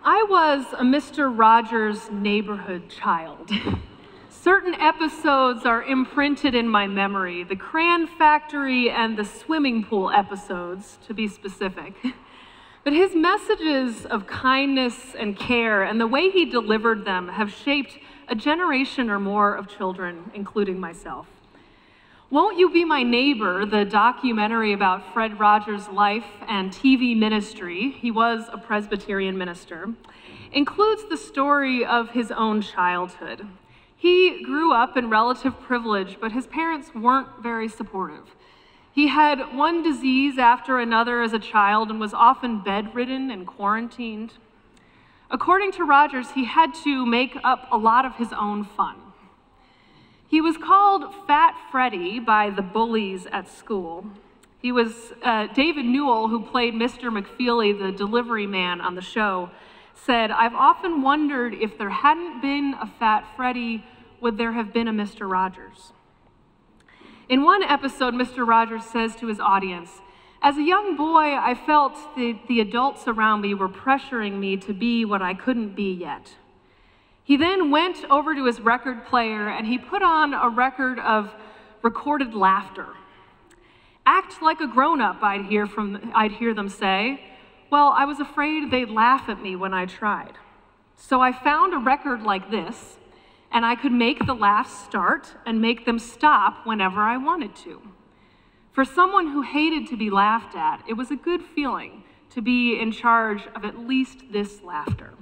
I was a Mr. Rogers neighborhood child. Certain episodes are imprinted in my memory, the crayon factory and the swimming pool episodes, to be specific. But his messages of kindness and care and the way he delivered them have shaped a generation or more of children, including myself. Won't You Be My Neighbor, the documentary about Fred Rogers' life and TV ministry, he was a Presbyterian minister, includes the story of his own childhood. He grew up in relative privilege, but his parents weren't very supportive. He had one disease after another as a child and was often bedridden and quarantined. According to Rogers, he had to make up a lot of his own fun. He was called Fat Freddy by the bullies at school. He was David Newell, who played Mr. McFeely, the delivery man on the show, said, "I've often wondered if there hadn't been a Fat Freddy, would there have been a Mr. Rogers?" In one episode, Mr. Rogers says to his audience, "As a young boy, I felt the adults around me were pressuring me to be what I couldn't be yet." He then went over to his record player and he put on a record of recorded laughter. "Act like a grown-up," I'd hear them say. "Well, I was afraid they'd laugh at me when I tried. So I found a record like this, and I could make the laughs start and make them stop whenever I wanted to." For someone who hated to be laughed at, it was a good feeling to be in charge of at least this laughter.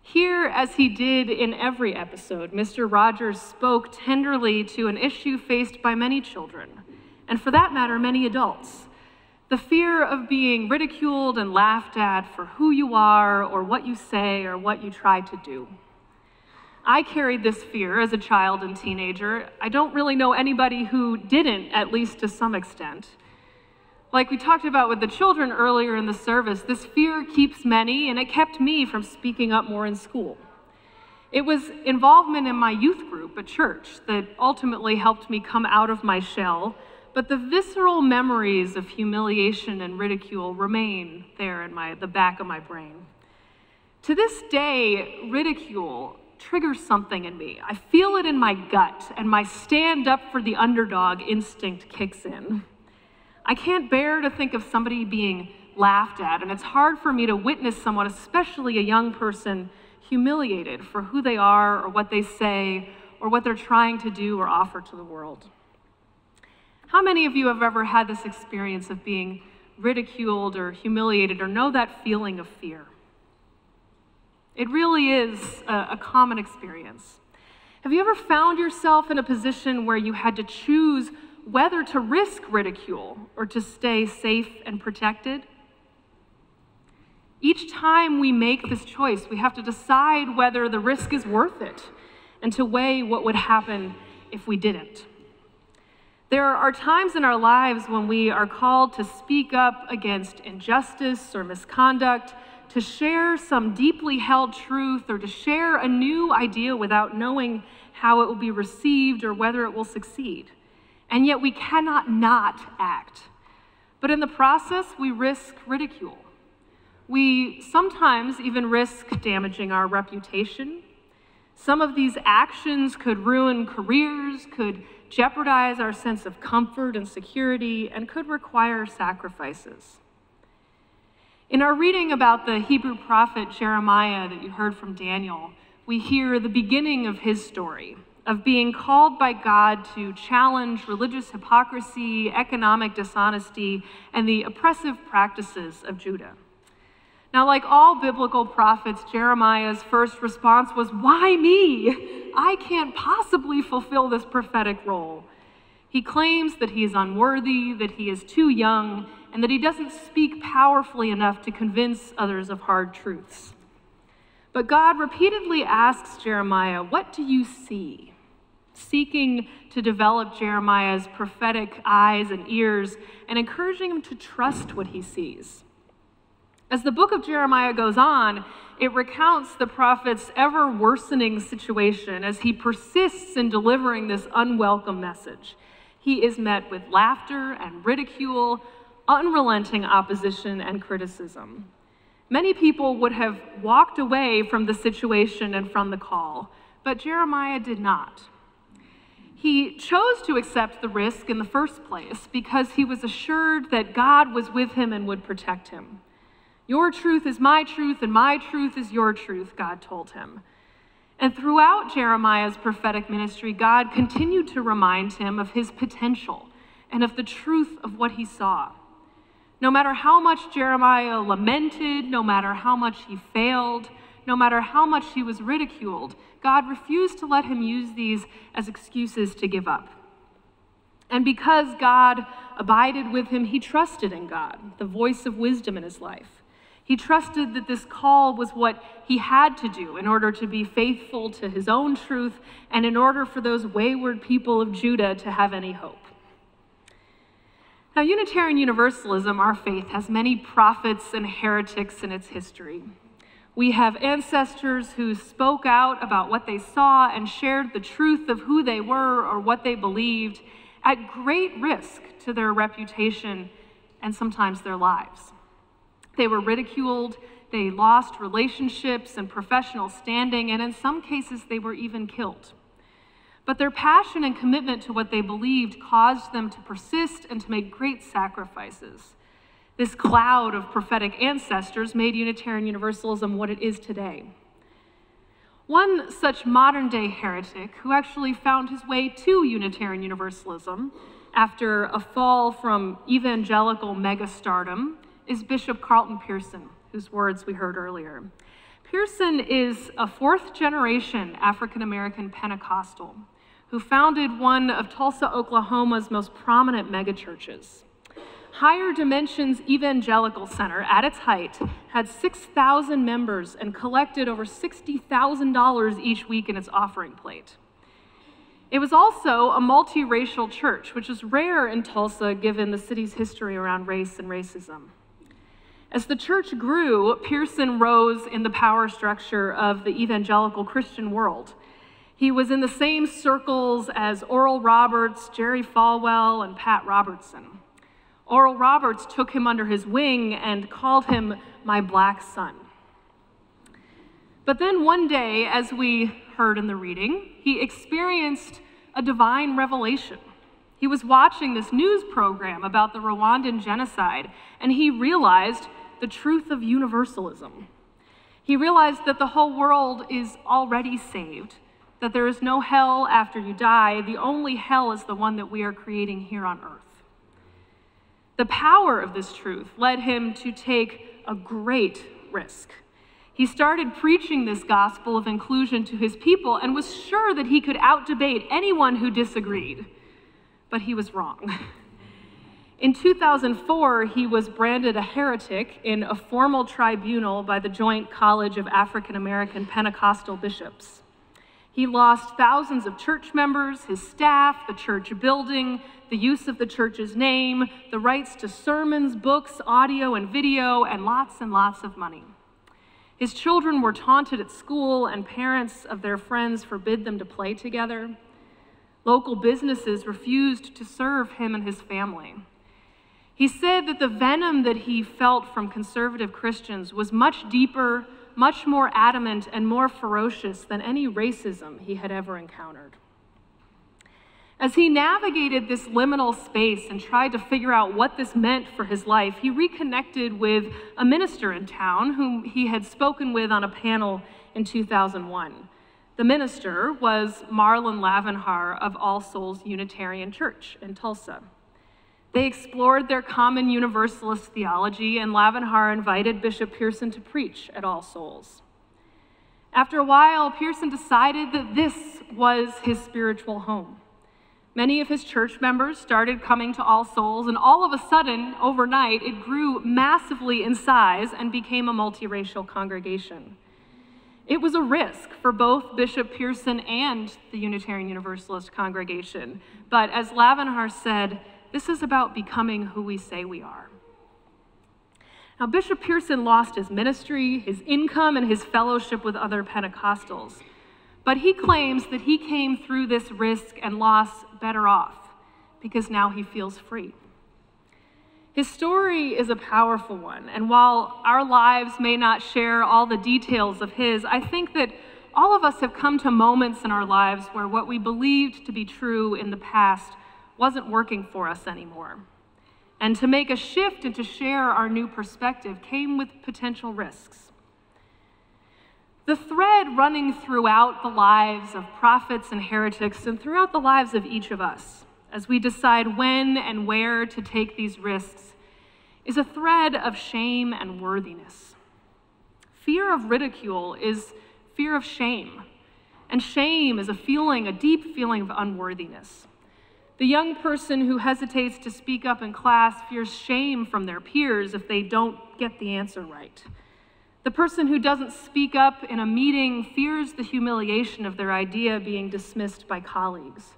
Here, as he did in every episode, Mr. Rogers spoke tenderly to an issue faced by many children, and for that matter, many adults. The fear of being ridiculed and laughed at for who you are or what you say or what you try to do. I carried this fear as a child and teenager. I don't really know anybody who didn't, at least to some extent. Like we talked about with the children earlier in the service, this fear keeps many, and it kept me from speaking up more in school. It was involvement in my youth group at church that ultimately helped me come out of my shell, but the visceral memories of humiliation and ridicule remain there in the back of my brain. To this day, ridicule triggers something in me. I feel it in my gut, and my stand up for the underdog instinct kicks in. I can't bear to think of somebody being laughed at, and it's hard for me to witness someone, especially a young person, humiliated for who they are or what they say or what they're trying to do or offer to the world. How many of you have ever had this experience of being ridiculed or humiliated or know that feeling of fear? It really is a common experience. Have you ever found yourself in a position where you had to choose whether to risk ridicule or to stay safe and protected? Each time we make this choice, we have to decide whether the risk is worth it and to weigh what would happen if we didn't. There are times in our lives when we are called to speak up against injustice or misconduct, to share some deeply held truth, or to share a new idea without knowing how it will be received or whether it will succeed. And yet we cannot not act. But in the process, we risk ridicule. We sometimes even risk damaging our reputation. Some of these actions could ruin careers, could jeopardize our sense of comfort and security, and could require sacrifices. In our reading about the Hebrew prophet Jeremiah that you heard from Daniel, we hear the beginning of his story, of being called by God to challenge religious hypocrisy, economic dishonesty, and the oppressive practices of Judah. Now, like all biblical prophets, Jeremiah's first response was, "Why me? I can't possibly fulfill this prophetic role." He claims that he is unworthy, that he is too young, and that he doesn't speak powerfully enough to convince others of hard truths. But God repeatedly asks Jeremiah, "What do you see?" seeking to develop Jeremiah's prophetic eyes and ears and encouraging him to trust what he sees. As the book of Jeremiah goes on, it recounts the prophet's ever-worsening situation as he persists in delivering this unwelcome message. He is met with laughter and ridicule, unrelenting opposition and criticism. Many people would have walked away from the situation and from the call, but Jeremiah did not. He chose to accept the risk in the first place because he was assured that God was with him and would protect him. Your truth is my truth, and my truth is your truth, God told him. And throughout Jeremiah's prophetic ministry, God continued to remind him of his potential and of the truth of what he saw. No matter how much Jeremiah lamented, no matter how much he failed, no matter how much he was ridiculed, God refused to let him use these as excuses to give up. And because God abided with him, he trusted in God, the voice of wisdom in his life. He trusted that this call was what he had to do in order to be faithful to his own truth and in order for those wayward people of Judah to have any hope. Now, Unitarian Universalism, our faith, has many prophets and heretics in its history. We have ancestors who spoke out about what they saw and shared the truth of who they were or what they believed at great risk to their reputation and sometimes their lives. They were ridiculed, they lost relationships and professional standing, and in some cases they were even killed. But their passion and commitment to what they believed caused them to persist and to make great sacrifices. This cloud of prophetic ancestors made Unitarian Universalism what it is today. One such modern-day heretic who actually found his way to Unitarian Universalism after a fall from evangelical megastardom is Bishop Carlton Pearson, whose words we heard earlier. Pearson is a fourth-generation African-American Pentecostal who founded one of Tulsa, Oklahoma's most prominent megachurches. Higher Dimensions Evangelical Center, at its height, had 6,000 members and collected over $60,000 each week in its offering plate. It was also a multiracial church, which is rare in Tulsa given the city's history around race and racism. As the church grew, Pearson rose in the power structure of the evangelical Christian world. He was in the same circles as Oral Roberts, Jerry Falwell, and Pat Robertson. Oral Roberts took him under his wing and called him my black son. But then one day, as we heard in the reading, he experienced a divine revelation. He was watching this news program about the Rwandan genocide, and he realized the truth of universalism. He realized that the whole world is already saved, that there is no hell after you die. The only hell is the one that we are creating here on earth. The power of this truth led him to take a great risk. He started preaching this gospel of inclusion to his people and was sure that he could out-debate anyone who disagreed, but he was wrong. In 2004, he was branded a heretic in a formal tribunal by the Joint College of African American Pentecostal Bishops. He lost thousands of church members, his staff, the church building, the use of the church's name, the rights to sermons, books, audio, and video, and lots of money. His children were taunted at school, and parents of their friends forbid them to play together. Local businesses refused to serve him and his family. He said that the venom that he felt from conservative Christians was much deeper, much more adamant, and more ferocious than any racism he had ever encountered. As he navigated this liminal space and tried to figure out what this meant for his life, he reconnected with a minister in town whom he had spoken with on a panel in 2001. The minister was Marlon Lavenhar of All Souls Unitarian Church in Tulsa. They explored their common universalist theology, and Lavenhar invited Bishop Pearson to preach at All Souls. After a while, Pearson decided that this was his spiritual home. Many of his church members started coming to All Souls, and all of a sudden, overnight, it grew massively in size and became a multiracial congregation. It was a risk for both Bishop Pearson and the Unitarian Universalist congregation, but as Lavenhar said, this is about becoming who we say we are. Now, Bishop Pearson lost his ministry, his income, and his fellowship with other Pentecostals. But he claims that he came through this risk and loss better off because now he feels free. His story is a powerful one, and while our lives may not share all the details of his, I think that all of us have come to moments in our lives where what we believed to be true in the past wasn't working for us anymore. And to make a shift and to share our new perspective came with potential risks. The thread running throughout the lives of prophets and heretics and throughout the lives of each of us, as we decide when and where to take these risks, is a thread of shame and worthiness. Fear of ridicule is fear of shame, and shame is a deep feeling of unworthiness. The young person who hesitates to speak up in class fears shame from their peers if they don't get the answer right. The person who doesn't speak up in a meeting fears the humiliation of their idea being dismissed by colleagues.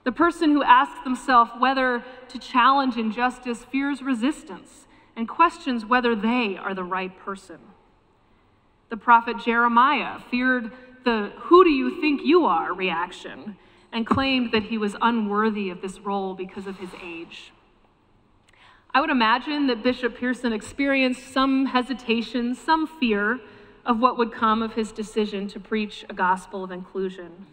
The person who asks themselves whether to challenge injustice fears resistance and questions whether they are the right person. The prophet Jeremiah feared the "who do you think you are" reaction and claimed that he was unworthy of this role because of his age. I would imagine that Bishop Pearson experienced some hesitation, some fear of what would come of his decision to preach a gospel of inclusion.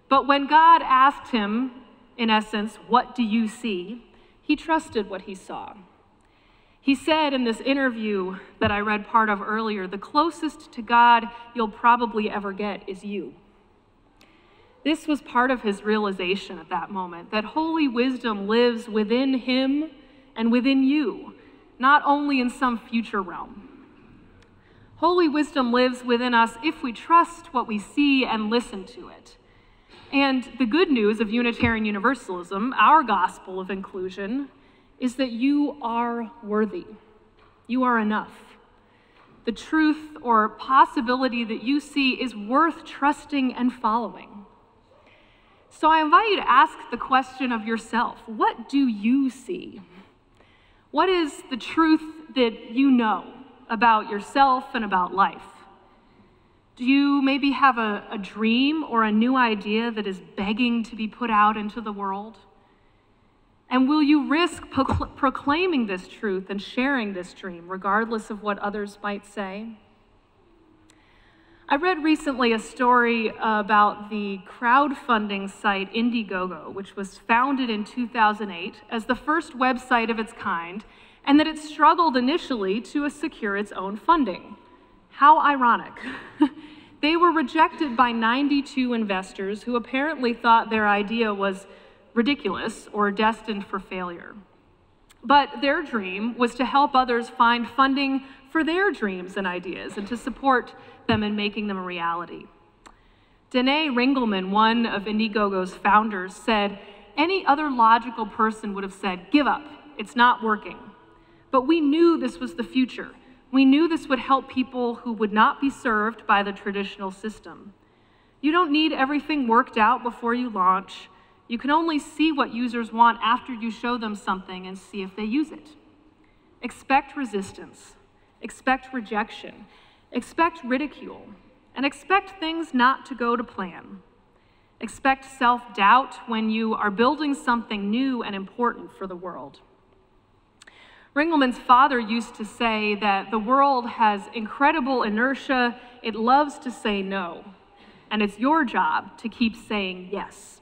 But when God asked him, in essence, "What do you see?" he trusted what he saw. He said in this interview that I read part of earlier, "The closest to God you'll probably ever get is you." This was part of his realization at that moment, that holy wisdom lives within him and within you, not only in some future realm. Holy wisdom lives within us if we trust what we see and listen to it. And the good news of Unitarian Universalism, our gospel of inclusion, is that you are worthy. You are enough. The truth or possibility that you see is worth trusting and following. So I invite you to ask the question of yourself, what do you see? What is the truth that you know about yourself and about life? Do you maybe have a dream or a new idea that is begging to be put out into the world? And will you risk proclaiming this truth and sharing this dream, regardless of what others might say? I read recently a story about the crowdfunding site Indiegogo, which was founded in 2008 as the first website of its kind, and that it struggled initially to secure its own funding. How ironic. They were rejected by 92 investors who apparently thought their idea was ridiculous or destined for failure. But their dream was to help others find funding for their dreams and ideas and to support them in making them a reality. Danae Ringelman, one of Indiegogo's founders, said, "Any other logical person would have said, 'Give up, it's not working.' But we knew this was the future. We knew this would help people who would not be served by the traditional system. You don't need everything worked out before you launch. You can only see what users want after you show them something and see if they use it. Expect resistance, expect rejection, expect ridicule, and expect things not to go to plan. Expect self-doubt when you are building something new and important for the world." Ringelman's father used to say that the world has incredible inertia, it loves to say no, and it's your job to keep saying yes.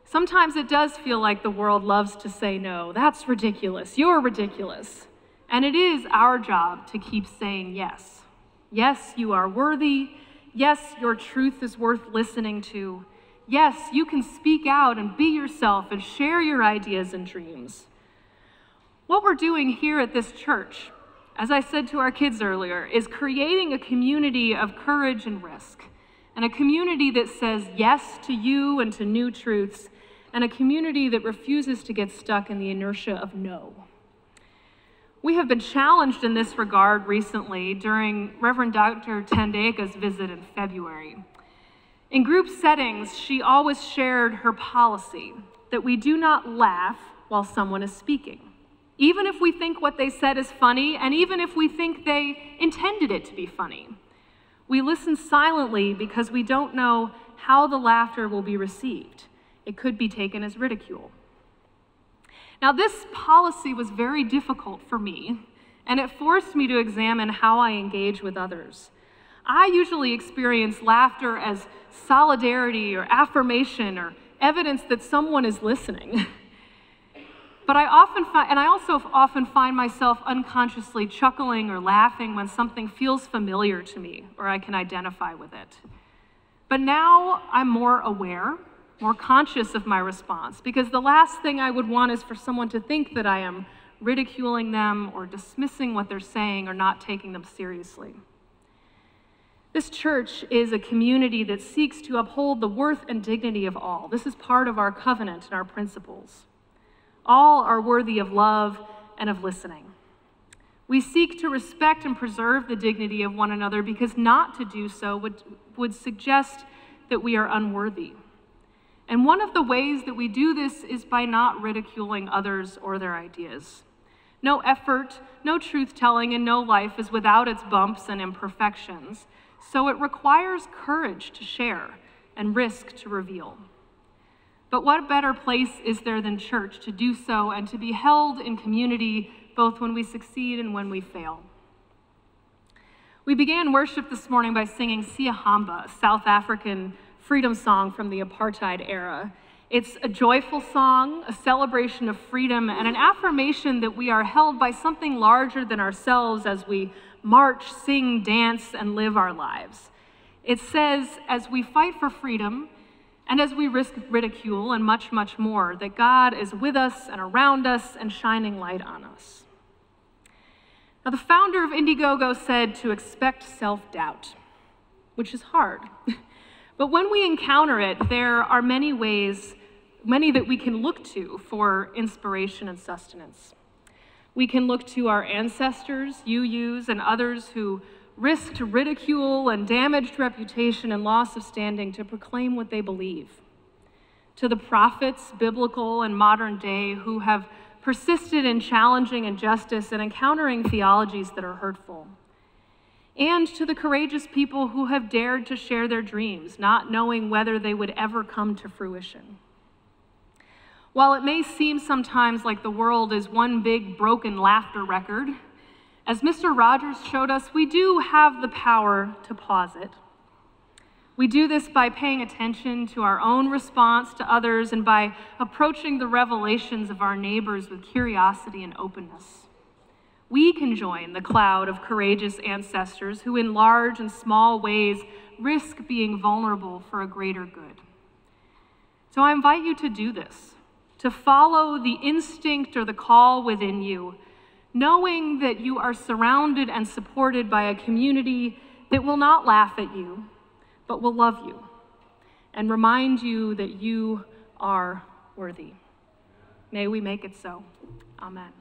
Sometimes it does feel like the world loves to say no. That's ridiculous. You're ridiculous. And it is our job to keep saying yes. Yes, you are worthy. Yes, your truth is worth listening to. Yes, you can speak out and be yourself and share your ideas and dreams. What we're doing here at this church, as I said to our kids earlier, is creating a community of courage and risk, and a community that says yes to you and to new truths, and a community that refuses to get stuck in the inertia of no. We have been challenged in this regard recently during Reverend Dr. Tandeka's visit in February. In group settings, she always shared her policy that we do not laugh while someone is speaking, even if we think what they said is funny, and even if we think they intended it to be funny. We listen silently because we don't know how the laughter will be received. It could be taken as ridicule. Now, this policy was very difficult for me, and it forced me to examine how I engage with others. I usually experience laughter as solidarity or affirmation or evidence that someone is listening. But I also often find myself unconsciously chuckling or laughing when something feels familiar to me or I can identify with it. But now I'm more aware, more conscious of my response, because the last thing I would want is for someone to think that I am ridiculing them or dismissing what they're saying or not taking them seriously. This church is a community that seeks to uphold the worth and dignity of all. This is part of our covenant and our principles. All are worthy of love and of listening. We seek to respect and preserve the dignity of one another because not to do so would suggest that we are unworthy. And one of the ways that we do this is by not ridiculing others or their ideas. No effort, no truth-telling, and no life is without its bumps and imperfections, so it requires courage to share and risk to reveal. But what better place is there than church to do so and to be held in community both when we succeed and when we fail? We began worship this morning by singing Siyahamba, a South African freedom song from the apartheid era. It's a joyful song, a celebration of freedom, and an affirmation that we are held by something larger than ourselves as we march, sing, dance, and live our lives. It says, as we fight for freedom, and as we risk ridicule and much, much more, that God is with us and around us and shining light on us. Now, the founder of Indiegogo said to expect self-doubt, which is hard. But when we encounter it, there are many that we can look to for inspiration and sustenance. We can look to our ancestors, UUs, and others who risked ridicule and damaged reputation and loss of standing to proclaim what they believe. To the prophets, biblical and modern day, who have persisted in challenging injustice and encountering theologies that are hurtful. And to the courageous people who have dared to share their dreams, not knowing whether they would ever come to fruition. While it may seem sometimes like the world is one big broken laughter record, as Mr. Rogers showed us, we do have the power to pause it. We do this by paying attention to our own response to others and by approaching the revelations of our neighbors with curiosity and openness. We can join the cloud of courageous ancestors who in large and small ways risk being vulnerable for a greater good. So I invite you to do this, to follow the instinct or the call within you, knowing that you are surrounded and supported by a community that will not laugh at you, but will love you and remind you that you are worthy. May we make it so. Amen.